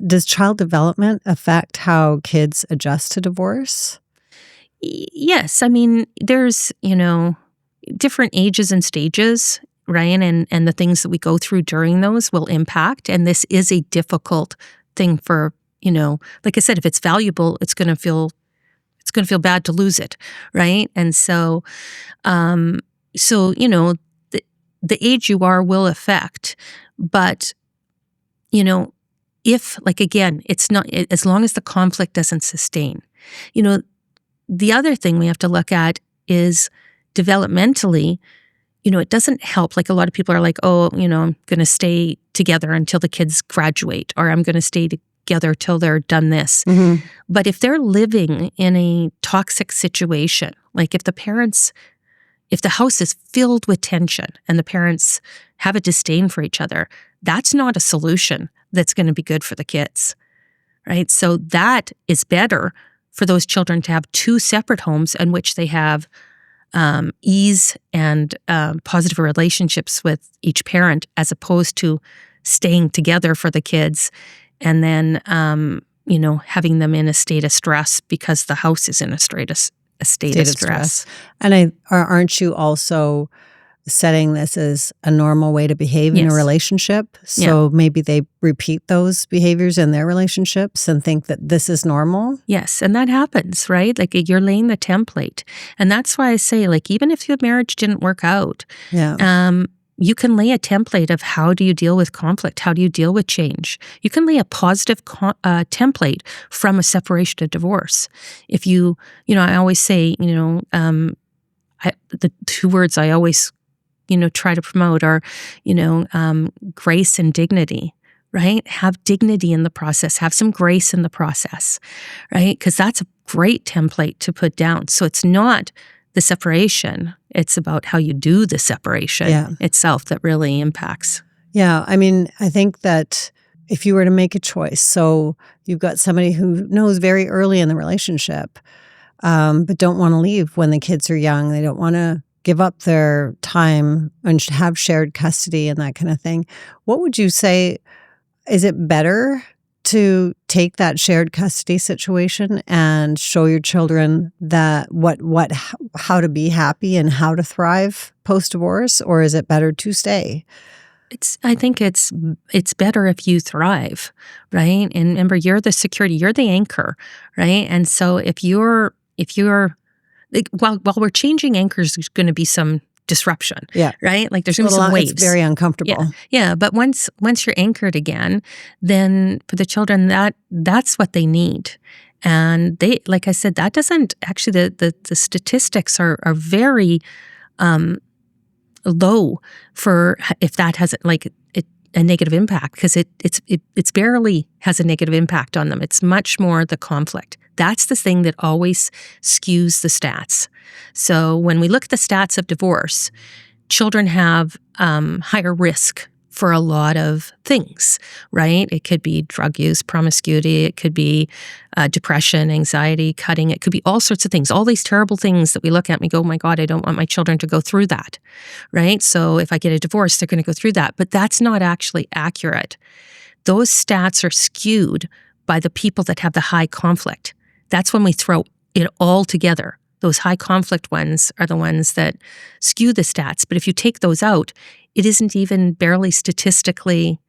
Does child development affect how kids adjust to divorce? Yes. I mean, there's, different ages and stages, right? And the things that we go through during those will impact. And this is a difficult thing for, like I said, if it's valuable, it's going to feel bad to lose it, right? And so, the age you are will affect, but, if, like, again, it's not, as long as the conflict doesn't sustain. The other thing we have to look at is developmentally, it doesn't help. Like, a lot of people are like, oh, I'm going to stay together until the kids graduate, or I'm going to stay together till they're done this. Mm-hmm. But if they're living in a toxic situation, like if the house is filled with tension and the parents have a disdain for each other, that's not a solution that's going to be good for the kids, right? So that is better for those children to have two separate homes in which they have ease and positive relationships with each parent, as opposed to staying together for the kids and then, having them in a state of stress because the house is in a state of stress. And aren't you also setting this as a normal way to behave in a relationship? So maybe they repeat those behaviors in their relationships and think that this is normal? Yes, and that happens, right? Like, you're laying the template. And that's why I say, like, even if your marriage didn't work out, you can lay a template of how do you deal with conflict? How do you deal with change? You can lay a positive template from a separation to divorce. If you, I always say, the two words I always, try to promote are, grace and dignity, right? Have dignity in the process, have some grace in the process, right? Because that's a great template to put down. So it's not the separation, it's about how you do the separation itself that really impacts. Yeah, I mean, I think that if you were to make a choice, so you've got somebody who knows very early in the relationship, but don't want to leave when the kids are young, they don't want to give up their time and have shared custody and that kind of thing. What would you say, is it better to take that shared custody situation and show your children that how to be happy and how to thrive post-divorce, or is it better to stay? I think it's better if you thrive, right? And remember, you're the security, you're the anchor, right? And so if you're like, while we're changing anchors, there's going to be some disruption, right? Like, there's going to be some waves. It's very uncomfortable. Yeah. But once you're anchored again, then for the children, that's what they need. And they, like I said, that doesn't actually, the statistics are very low for if that has a negative impact, because it's barely has a negative impact on them. It's much more the conflict. That's the thing that always skews the stats. So when we look at the stats of divorce, children have higher risk for a lot of things, right? It could be drug use, promiscuity, it could be depression, anxiety, cutting, it could be all sorts of things, all these terrible things that we look at and we go, oh my God, I don't want my children to go through that, right? So if I get a divorce, they're going to go through that. But that's not actually accurate. Those stats are skewed by the people that have the high conflict. That's when we throw it all together. Those high conflict ones are the ones that skew the stats. But if you take those out, it isn't even barely statistically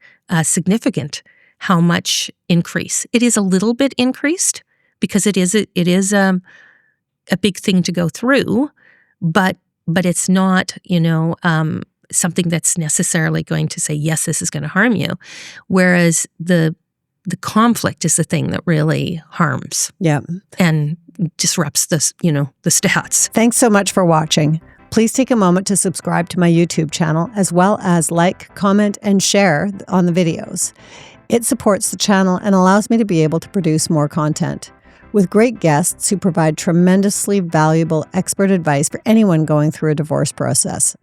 significant how much increase. It is a little bit increased because it is a big thing to go through, but it's not, something that's necessarily going to say, yes, this is going to harm you. Whereas the conflict is the thing that really harms. Yeah. And disrupts the stats. Thanks so much for watching. Please take a moment to subscribe to my YouTube channel, as well as like, comment, and share on the videos. It supports the channel and allows me to be able to produce more content with great guests who provide tremendously valuable expert advice for anyone going through a divorce process.